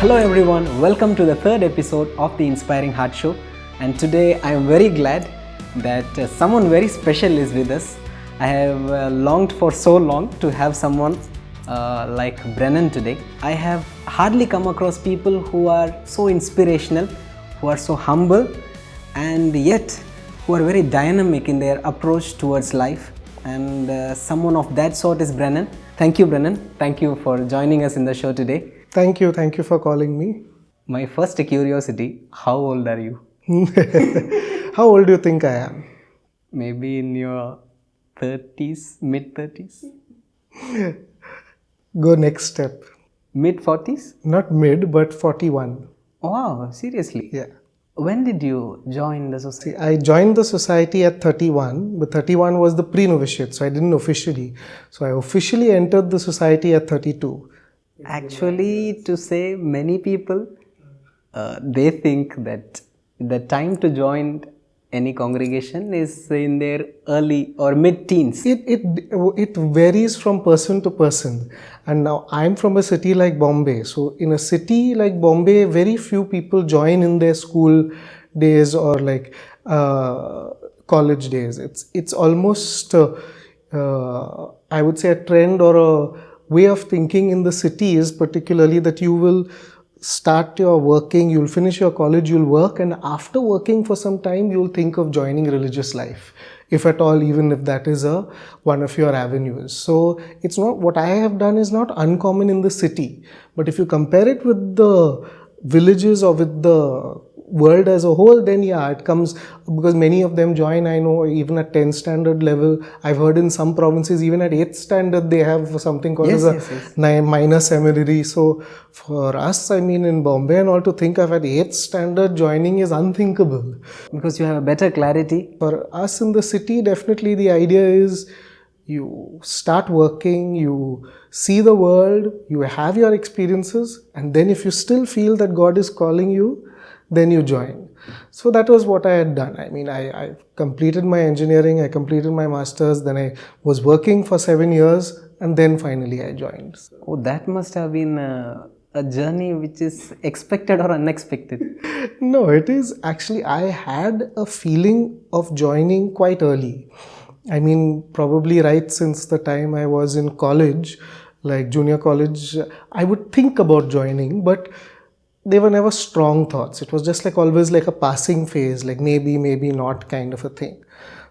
Hello everyone, welcome to the third episode of the Inspiring Heart Show, and today I am very glad that someone very special is with us. I have longed for so long to have someone like Brennan today. I have hardly come across people who are so inspirational, who are so humble, and yet who are very dynamic in their approach towards life, and someone of that sort is Brennan. Thank you, Brennan. Thank you for joining us in the show today. Thank you for calling me. My first curiosity, how old are you? How old do you think I am? Maybe in your 30s, mid 30s? Go next step. Mid 40s? Not mid, but 41. Wow, seriously? Yeah. When did you join the society? See, I joined the society at 31, but 31 was the pre-novitiate, so I didn't officially. So I officially entered the society at 32. Actually, to say many people, they think that the time to join any congregation is in their early or mid-teens. It varies from person to person. And now I'm from a city like Bombay. So in a city like Bombay, very few people join in their school days or like college days. It's almost, I would say, a trend or a way of thinking in the cities, particularly, that you will start your working, you'll finish your college, you'll work, and after working for some time, you'll think of joining religious life, if at all, even if that is one of your avenues. So it's not, what I have done is not uncommon in the city, but if you compare it with the villages or with the world as a whole, then yeah, it comes, because many of them join, I know, even at 10th standard level. I've heard in some provinces, even at 8th standard, they have something called minor seminary. So for us, I mean, in Bombay and all, to think of at 8th standard joining is unthinkable. Because you have a better clarity. For us in the city, definitely the idea is you start working, you see the world, you have your experiences, and then if you still feel that God is calling you, then you join. So that was what I had done. I mean, I completed my engineering, I completed my master's, then I was working for 7 years, and then finally I joined. Oh, that must have been a journey which is expected or unexpected. No, it is actually, I had a feeling of joining quite early. I mean, probably right since the time I was in college, like junior college, I would think about joining, but they were never strong thoughts. It was just like always like a passing phase, like maybe, maybe not kind of a thing.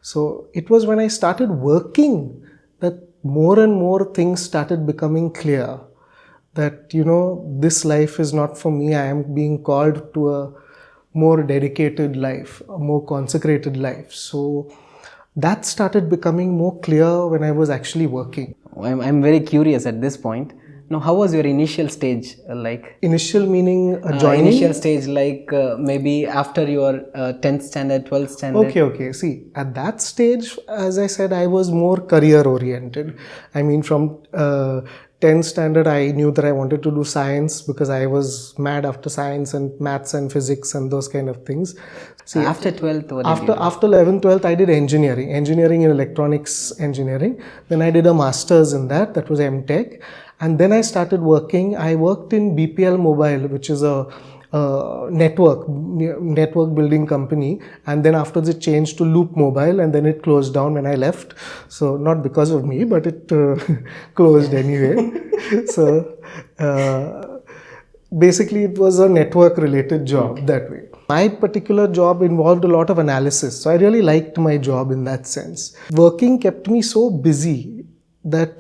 So it was when I started working that more and more things started becoming clear. That, you know, this life is not for me. I am being called to a more dedicated life, a more consecrated life. So that started becoming more clear when I was actually working. I'm very curious at this point. Now, how was your initial stage like? Initial meaning joining? Initial stage like maybe after your 10th standard, 12th standard. Okay. See, at that stage, as I said, I was more career oriented. I mean, from 10th standard, I knew that I wanted to do science because I was mad after science and maths and physics and those kind of things. See, after 12th, what did you do? After 11th, 12th, I did engineering in electronics engineering. Then I did a master's in that was MTech. And then I started working. I worked in BPL Mobile, which is a network building company, and then afterwards it changed to Loop Mobile, and then it closed down when I left. So not because of me, but it closed anyway. So basically it was a network related job that way. My particular job involved a lot of analysis, so I really liked my job in that sense. Working kept me so busy that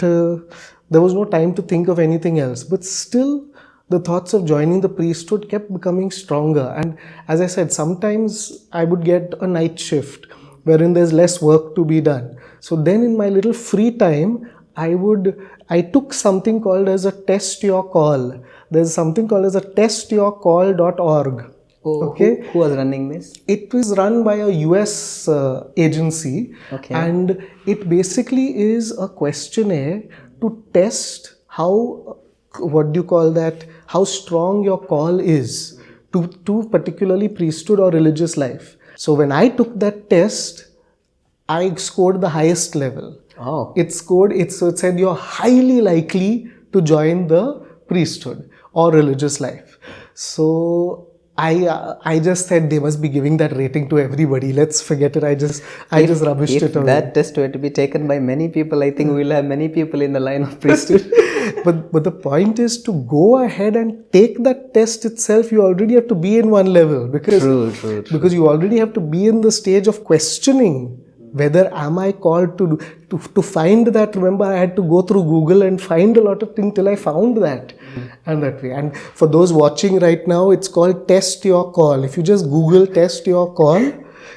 there was no time to think of anything else, but still the thoughts of joining the priesthood kept becoming stronger. And as I said, sometimes I would get a night shift wherein there's less work to be done. So then in my little free time, I took something called as a test your call. There's something called as a testyourcall.org. Oh, okay. Who was running this? It was run by a US agency, and it basically is a questionnaire to test how strong your call is to particularly priesthood or religious life. So when I took that test, I scored the highest level. Oh. It said you're highly likely to join the priesthood or religious life. So I just said they must be giving that rating to everybody. Let's forget it. I just rubbished it away. If that test were to be taken by many people, I think we'll have many people in the line of priesthood. But the point is to go ahead and take that test itself. You already have to be in one level because True. because you already have to be in the stage of questioning whether am I called to find that. Remember, I had to go through Google and find a lot of things till I found that. And that way. And for those watching right now, it's called Test Your Call. If you just Google Test Your Call,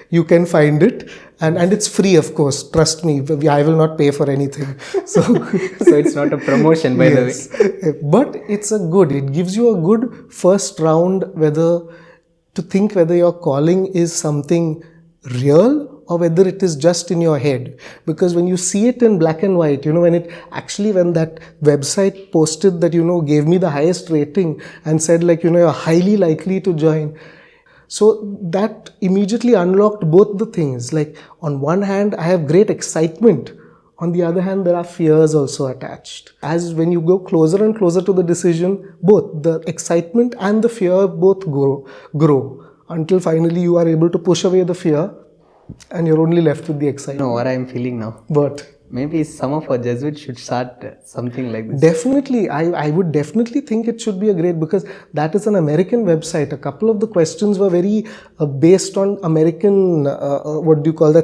you can find it. And it's free, of course. Trust me, I will not pay for anything. So it's not a promotion, by the way. But it gives you a good first round to think whether your calling is something real or whether it is just in your head. Because when you see it in black and white, when that website posted that, gave me the highest rating and said you're highly likely to join. So that immediately unlocked both the things. Like on one hand, I have great excitement. On the other hand, there are fears also attached. As when you go closer and closer to the decision, both the excitement and the fear both grow until finally you are able to push away the fear and you're only left with the excitement. No, what I am feeling now. But maybe some of our Jesuits should start something like this. Definitely, I would definitely think it should be a great, because that is an American website. A couple of the questions were very based on American,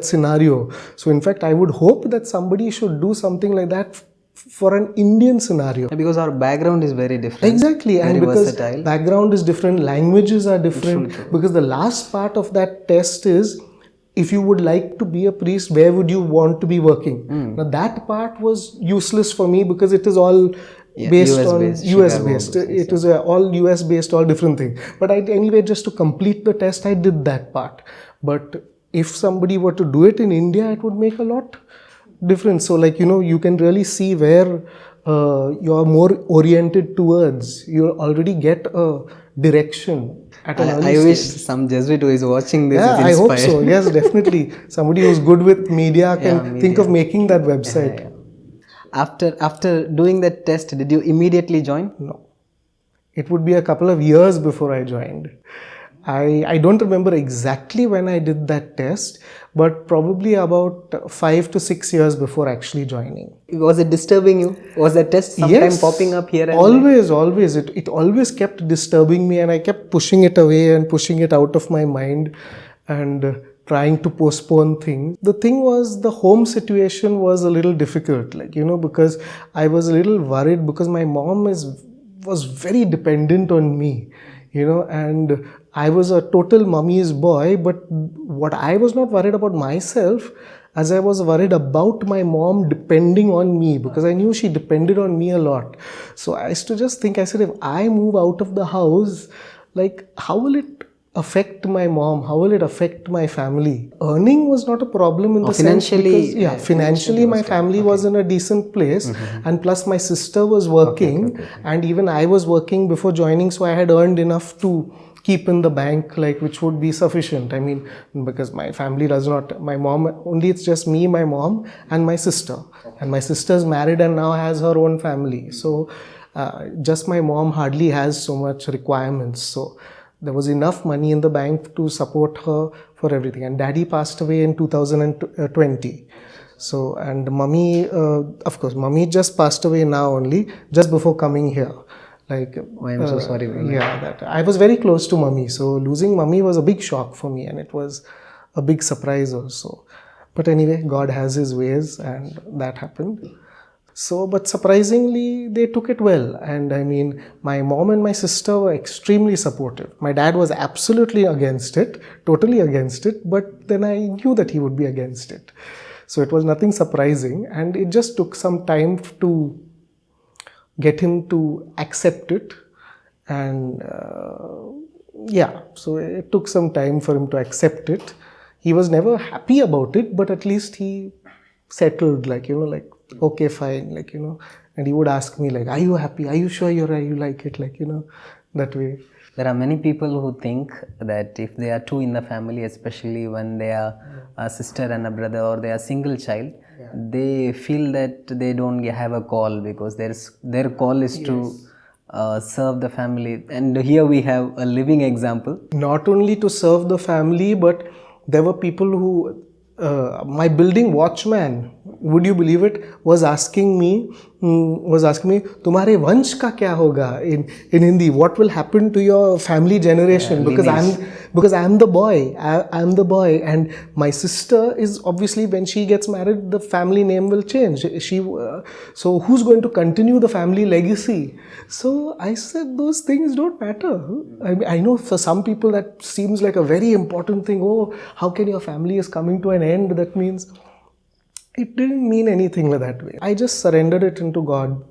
scenario. So in fact, I would hope that somebody should do something like that for an Indian scenario. Because our background is very different. Exactly, and because versatile. Background is different, languages are different. True. Because the last part of that test is, if you would like to be a priest, where would you want to be working? Now that part was useless for me because it is all based on US based. It is all US based, all different thing. But anyway, just to complete the test, I did that part. But if somebody were to do it in India, it would make a lot difference. So you can really see where you're more oriented towards. You already get a direction. I wish some Jesuit who is watching this is inspired. I hope so. Yes, definitely. Somebody who's good with media can think of making that website. After doing that test, did you immediately join? No. It would be a couple of years before I joined. I don't remember exactly when I did that test, but probably about 5 to 6 years before actually joining. Was it disturbing you? Was the test sometime popping up here and always, there? Always. It always kept disturbing me, and I kept pushing it away and pushing it out of my mind and trying to postpone things. The thing was, the home situation was a little difficult, because I was a little worried because my mom was very dependent on me, and I was a total mummy's boy. But what I was not worried about myself, as I was worried about my mom depending on me, because I knew she depended on me a lot. So I used to just think, I said, if I move out of the house, how will it affect my mom? How will it affect my family? Earning was not a problem in the sense because, financially my family was in a decent place, and plus my sister was working, and even I was working before joining, so I had earned enough to keep in the bank, which would be sufficient. I mean, because my family does not, my mom, only it's just me, my mom and my sister. And my sister's married and now has her own family. So just my mom hardly has so much requirements. So there was enough money in the bank to support her for everything. And daddy passed away in 2020. So, and mummy, of course, mummy just passed away now only, just before coming here. I'm so sorry. That I was very close to mummy, so losing mummy was a big shock for me, and it was a big surprise also. But anyway, God has his ways, and that happened. So, but surprisingly, they took it well. And I mean, my mom and my sister were extremely supportive. My dad was absolutely against it, totally against it, but then I knew that he would be against it. So it was nothing surprising, and it just took some time to get him to accept it. And so it took some time for him to accept it. He was never happy about it, but at least he settled, okay, fine, and he would ask me, are you happy? Are you sure you like it? That way. There are many people who think that if they are two in the family, especially when they are a sister and a brother, or they are single child, they feel that they don't have a call, because their call is to serve the family. And here we have a living example. Not only to serve the family, but there were people who, my building watchman, would you believe it, was asking me, तुम्हारे वंश का क्या होगा, in Hindi, what will happen to your family generation? Because I'm the boy, I'm the boy, and my sister is obviously, when she gets married, the family name will change. So who's going to continue the family legacy? So I said, those things don't matter. I know for some people that seems like a very important thing. Oh, how can your family is coming to an end? That means it didn't mean anything like that way. I just surrendered it into God's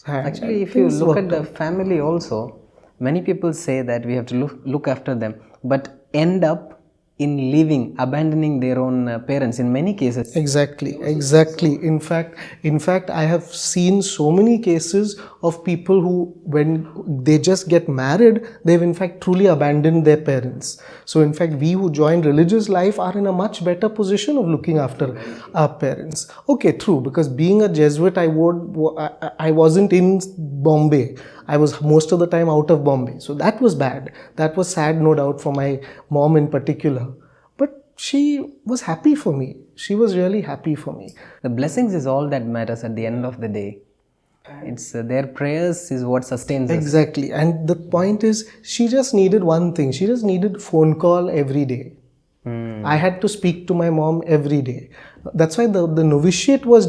hand. Actually, if you look at the family also, many people say that we have to look after them, but end up in leaving, abandoning their own parents in many cases. Exactly. In fact, I have seen so many cases of people who, when they just get married, they've in fact truly abandoned their parents. So in fact, we who join religious life are in a much better position of looking after our parents. Okay, true, because being a Jesuit, I wasn't in Bombay. I was most of the time out of Bombay. So that was bad. That was sad, no doubt, for my mom in particular. But she was happy for me. She was really happy for me. The blessings is all that matters at the end of the day. It's their prayers is what sustains us. Exactly. And the point is, she just needed one thing. She just needed phone call every day. I had to speak to my mom every day. That's why the novitiate was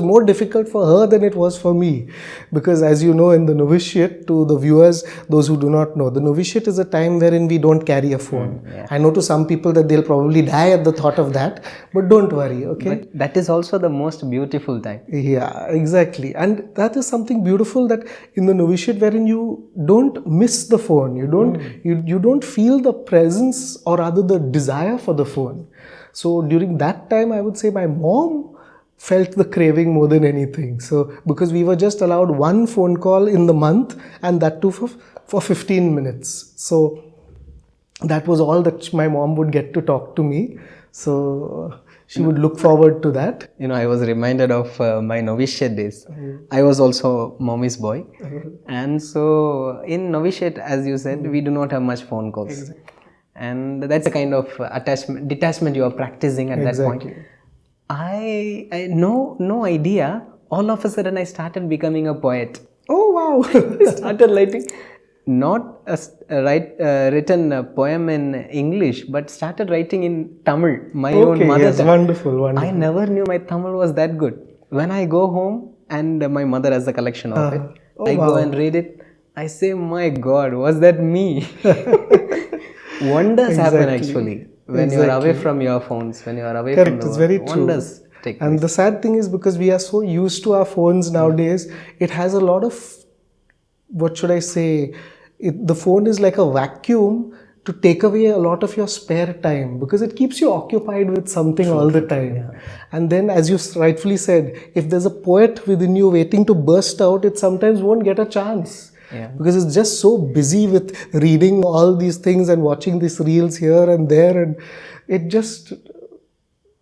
more difficult for her than it was for me. Because as you know, in the novitiate, to the viewers, those who do not know, the novitiate is a time wherein we don't carry a phone. I know to some people that they'll probably die at the thought of that, but don't worry, okay? But that is also the most beautiful time. Yeah, exactly. And that is something beautiful, that in the novitiate wherein you don't miss the phone, you don't feel the presence, or rather the desire for the phone. So during that time, I would say my mom felt the craving more than anything. So because we were just allowed one phone call in the month, and that too for 15 minutes. So that was all that my mom would get to talk to me. So she would look forward to that. You know, I was reminded of my novitiate days. I was also mommy's boy. And so in novitiate, as you said, we do not have much phone calls. Exactly. And that's a kind of detachment you are practicing at that point. I no idea. All of a sudden, I started becoming a poet. Oh wow! Started writing, not a written poem in English, but started writing in Tamil, my own mother tongue. Wonderful. I never knew my Tamil was that good. When I go home and my mother has a collection of it, go and read it. I say, my God, was that me? Wonders happen actually when you are away from your phones, when you are away from the world. It's very true. Wonders take place. And the sad thing is, because we are so used to our phones nowadays, it has a lot of, what should I say, the phone is like a vacuum to take away a lot of your spare time, because it keeps you occupied with something all the time. Yeah. And then, as you rightfully said, if there's a poet within you waiting to burst out, it sometimes won't get a chance. Yeah. Because it's just so busy with reading all these things and watching these reels here and there, and it just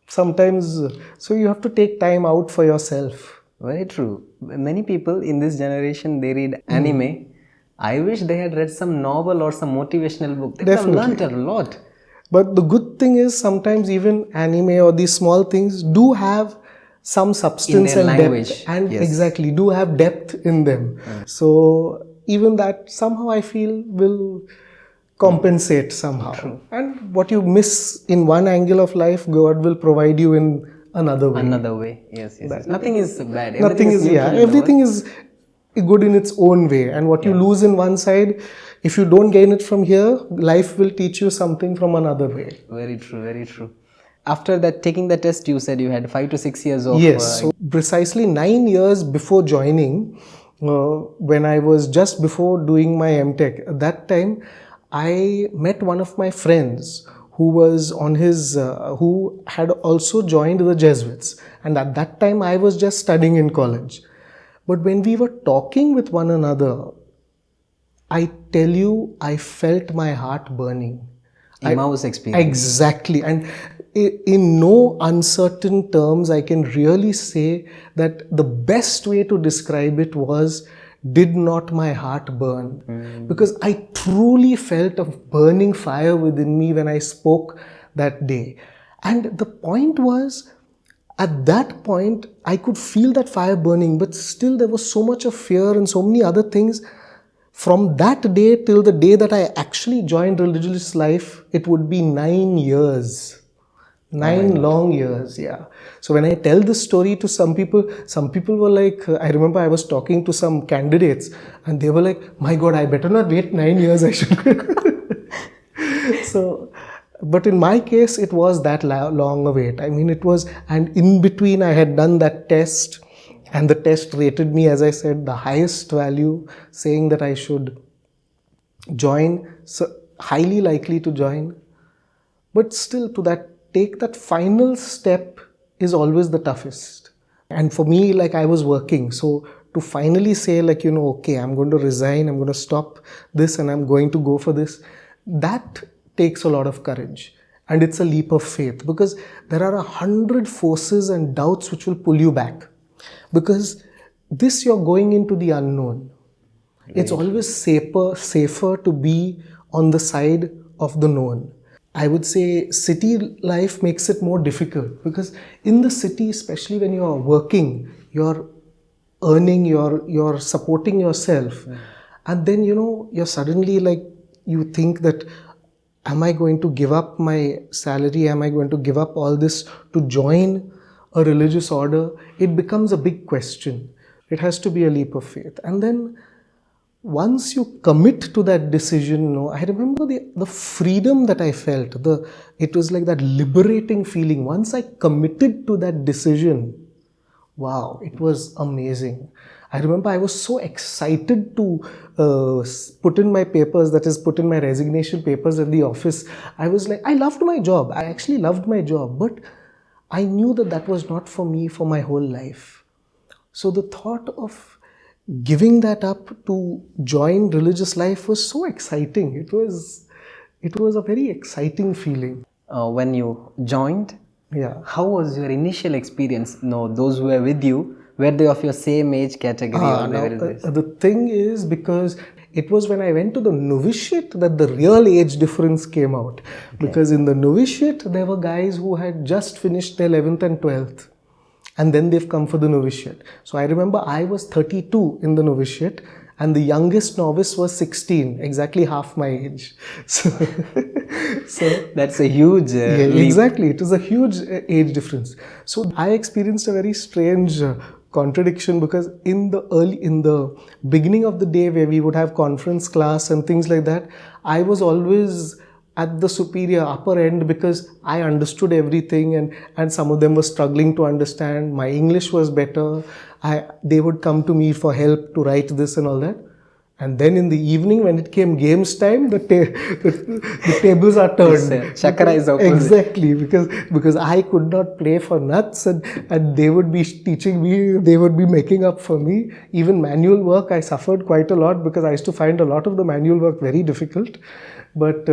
sometimes, so you have to take time out for yourself. Very true. Many people in this generation, they read anime. I wish they had read some novel or some motivational book. They have learned a lot. But the good thing is, sometimes even anime or these small things do have some substance and language. Depth, and exactly do have depth in them. So even that somehow I feel will compensate somehow. True. And what you miss in one angle of life, God will provide you in another way. Yes. Nothing is bad. Everything is good in its own way. And what you lose in one side, if you don't gain it from here, life will teach you something from another way. Very true. After that, taking the test, you said you had 5 to 6 years of... Yes, so precisely 9 years before joining, when I was just before doing my MTech, at that time, I met one of my friends who was on his, who had also joined the Jesuits. And at that time, I was just studying in college. But when we were talking with one another, I tell you, I felt my heart burning. Emmaus Experience. Exactly. And in no uncertain terms, I can really say that the best way to describe it was did not my heart burn? Because I truly felt a burning fire within me when I spoke that day. And the point was, at that point, I could feel that fire burning, but still there was so much of fear and so many other things. From that day till the day that I actually joined religious life, it would be 9 years. 9 long years, yeah. So when I tell this story to some people were like, I remember I was talking to some candidates and they were like, my God, I better not wait 9 years, I should. So, but in my case, it was that long a wait. I mean, it was, and in between I had done that test, and the test rated me, as I said, the highest value, saying that I should join, so highly likely to join. But still, take that final step is always the toughest. And for me, like, I was working, so to finally say, like, okay, I'm going to resign, I'm going to stop this, and I'm going to go for this, that takes a lot of courage. And it's a leap of faith, because there are 100 forces and doubts which will pull you back. Because this, you're going into the unknown. Right. It's always safer to be on the side of the known. I would say city life makes it more difficult, because in the city, especially when you're working, you're earning, you're supporting yourself. And then, you're suddenly like, you think that, am I going to give up my salary? Am I going to give up all this to join a religious order? It becomes a big question. It has to be a leap of faith. And then once you commit to that decision, I remember the freedom that I felt. It was like that liberating feeling. Once I committed to that decision, wow, it was amazing. I remember I was so excited to put in my papers, that is, put in my resignation papers at the office. I was like, I loved my job. I actually loved my job, but I knew that was not for me for my whole life. So the thought of giving that up to join religious life was so exciting. It was a very exciting feeling. When you joined, yeah, how was your initial experience? Those who were with you, were they of your same age category? The thing is, because it was when I went to the novitiate that the real age difference came out. Okay. Because in the novitiate, there were guys who had just finished their 11th and 12th. And then they've come for the novitiate. So I remember I was 32 in the novitiate, and the youngest novice was 16, exactly half my age. So that's a huge leap. Exactly. It was a huge age difference. So I experienced a very strange contradiction, because in the beginning of the day, where we would have conference class and things like that, I was always at the superior upper end, because I understood everything, and some of them were struggling to understand. My English was better. They would come to me for help to write this and all that. And then in the evening, when it came games time, the tables are turned. Chakra is opposite. Exactly, because I could not play for nuts, and they would be teaching me, they would be making up for me. Even manual work, I suffered quite a lot, because I used to find a lot of the manual work very difficult. But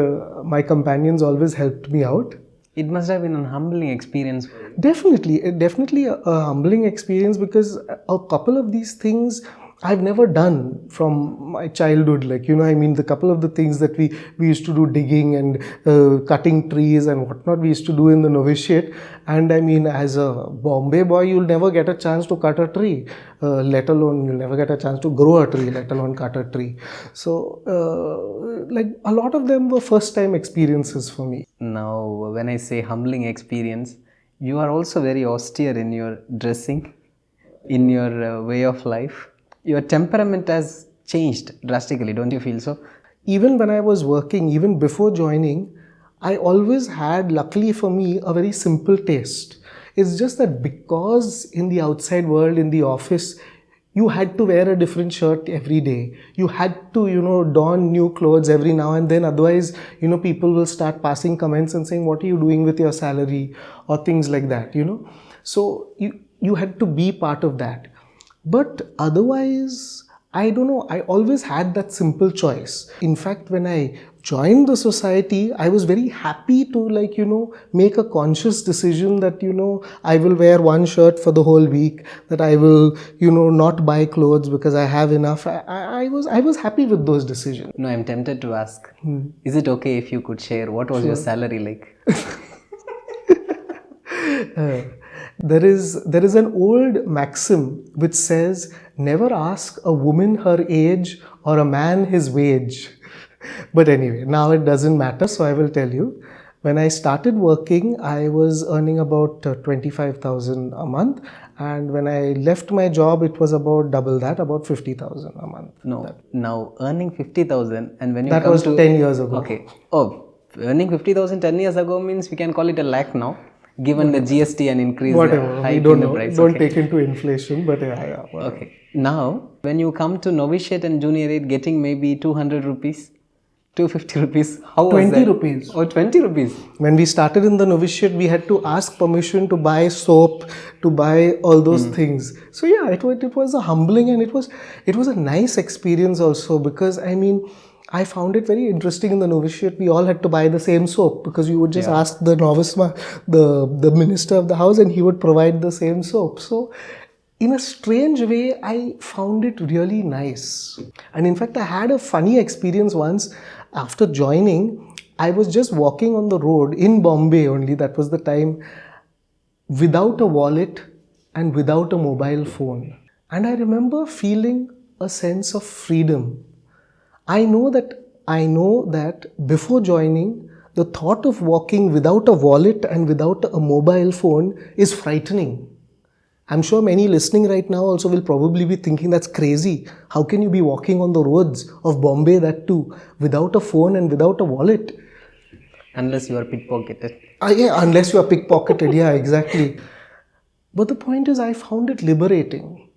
my companions always helped me out. It must have been a humbling experience. Definitely a humbling experience, because a couple of these things I've never done from my childhood. Like, the couple of the things that we used to do, digging and cutting trees and whatnot, we used to do in the novitiate. And as a Bombay boy, you'll never get a chance to cut a tree, let alone you'll never get a chance to grow a tree, let alone cut a tree. So, a lot of them were first time experiences for me. Now, when I say humbling experience, you are also very austere in your dressing, in your way of life. Your temperament has changed drastically, don't you feel so? Even when I was working, even before joining, I always had, luckily for me, a very simple taste. It's just that because in the outside world, in the office, you had to wear a different shirt every day. You had to, don new clothes every now and then. Otherwise, people will start passing comments and saying, what are you doing with your salary? Or things like that, So you had to be part of that. But otherwise, I don't know, I always had that simple choice. In fact, when I joined the society, I was very happy to make a conscious decision that I will wear one shirt for the whole week, that I will not buy clothes because I have enough. I was happy with those decisions. No, I'm tempted to ask, is it okay if you could share what was your salary like? There is an old maxim which says, never ask a woman her age or a man his wage. But anyway, now it doesn't matter, so I will tell you. When I started working, I was earning about 25,000 a month, and when I left my job, it was about double that, about 50,000 a month. No, now earning 50,000, and when you that come was to 10 years ago. Okay. Oh, earning 50,000 10 years ago means we can call it a lakh now, given the GST and increase. Whatever, we hike don't in the know. price. Don't Okay. take into inflation, but yeah. Okay. Now, when you come to novitiate and junior aid, getting maybe 200 rupees, 250 rupees, how was 20 that? rupees. Oh, 20 rupees. When we started in the novitiate, we had to ask permission to buy soap, to buy all those things. So yeah, it was a humbling, and it was a nice experience also, because I found it very interesting. In the novitiate, we all had to buy the same soap, because you would just ask the novice, the minister of the house, and he would provide the same soap. So in a strange way, I found it really nice. And in fact, I had a funny experience once. After joining, I was just walking on the road in Bombay only, that was the time, without a wallet and without a mobile phone. And I remember feeling a sense of freedom. I know that before joining, the thought of walking without a wallet and without a mobile phone is frightening. I'm sure many listening right now also will probably be thinking, that's crazy. How can you be walking on the roads of Bombay, that too, without a phone and without a wallet? Unless you are pickpocketed. Yeah, unless you are pickpocketed. Yeah, exactly. But the point is, I found it liberating.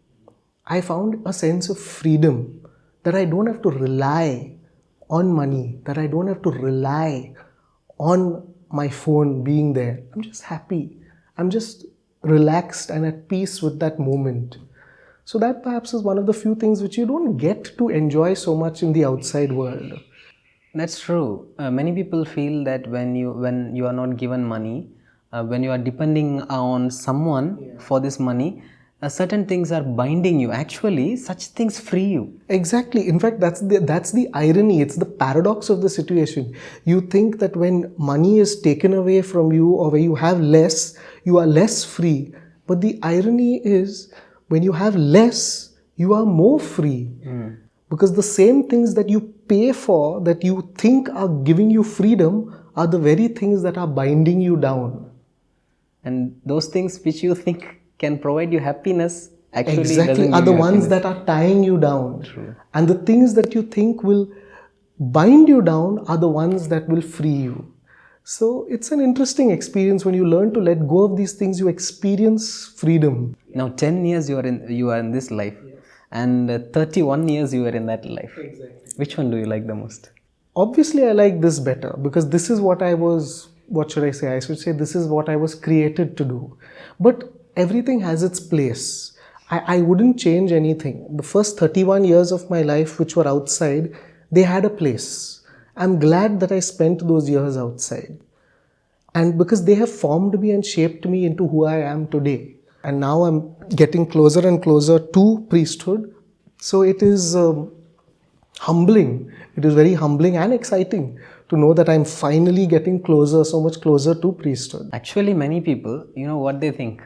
I found a sense of freedom, that I don't have to rely on money, that I don't have to rely on my phone being there. I'm just happy. I'm just relaxed and at peace with that moment. So that perhaps is one of the few things which you don't get to enjoy so much in the outside world. That's true. Many people feel that when you are not given money, when you are depending on someone for this money, certain things are binding you. Actually, such things free you. Exactly. In fact, that's the irony. It's the paradox of the situation. You think that when money is taken away from you, or when you have less, you are less free. But the irony is, when you have less, you are more free. Because the same things that you pay for, that you think are giving you freedom, are the very things that are binding you down. And those things which you think can provide you happiness actually exactly are the ones that are tying you down. True. And the things that you think will bind you down are the ones that will free you. So it's an interesting experience. When you learn to let go of these things, you experience freedom. Now 10 years you are in this life, and 31 years you are in that life. Exactly. Which one do you like the most? Obviously, I like this better, because this is what what should I say? I should say this is what I was created to do. But everything has its place. I wouldn't change anything. The first 31 years of my life, which were outside, they had a place. I'm glad that I spent those years outside. And because they have formed me and shaped me into who I am today. And now I'm getting closer and closer to priesthood. So it is humbling. It is very humbling and exciting to know that I'm finally getting closer, so much closer to priesthood. Actually, many people, you know what they think?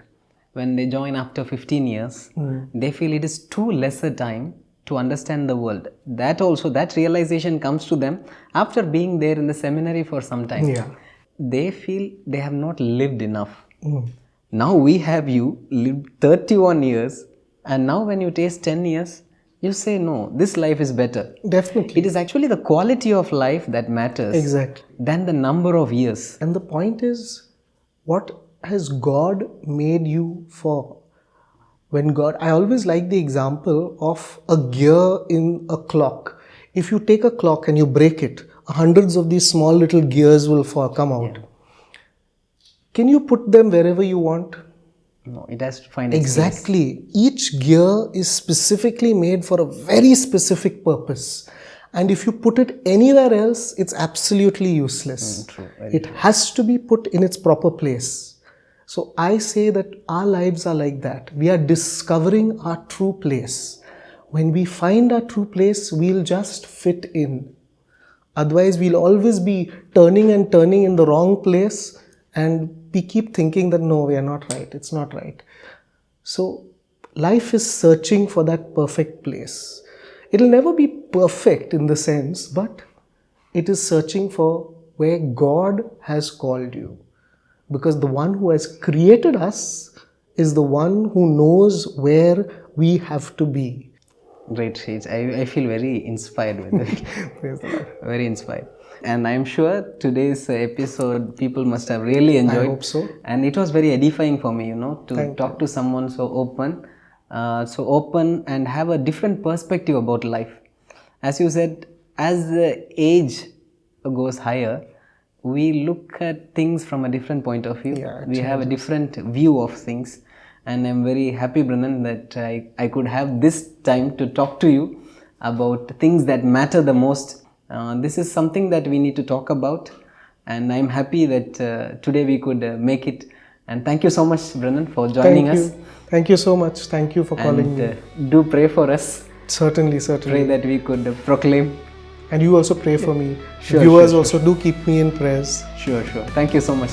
When they join after 15 years, they feel it is too less a time to understand the world. That realization comes to them after being there in the seminary for some time. Yeah. They feel they have not lived enough. Now we have you lived 31 years, and now when you taste 10 years, you say, no, this life is better. Definitely. It is actually the quality of life that matters. Exactly. Than the number of years. And the point is, what has God made you for? I always like the example of a gear in a clock. If you take a clock and you break it, hundreds of these small little gears will come out. Yeah. Can you put them wherever you want? No, it has to find its Exactly. place. Each gear is specifically made for a very specific purpose. And if you put it anywhere else, it's absolutely useless. True. It has to be put in its proper place. So I say that our lives are like that. We are discovering our true place. When we find our true place, we'll just fit in. Otherwise, we'll always be turning and turning in the wrong place, and we keep thinking that no, we are not right. It's not right. So life is searching for that perfect place. It'll never be perfect in the sense, but it is searching for where God has called you. Because the one who has created us is the one who knows where we have to be. Great, Sage. I feel very inspired with it. Praise the Lord. Very inspired. And I'm sure today's episode people must have really enjoyed. I hope so. And it was very edifying for me, to Thank talk to someone so open and have a different perspective about life. As you said, as the age goes higher, we look at things from a different point of view. Yeah, we have a different view of things. And I'm very happy, Brennan, that I could have this time to talk to you about things that matter the most. This is something that we need to talk about, and I'm happy that today we could make it. And thank you so much, Brennan, for joining us. Thank you so much. Thank you for calling me. Do pray for us. Certainly. Pray that we could proclaim. And you also pray for me. Sure, Viewers also do keep me in prayers. Sure. Thank you so much.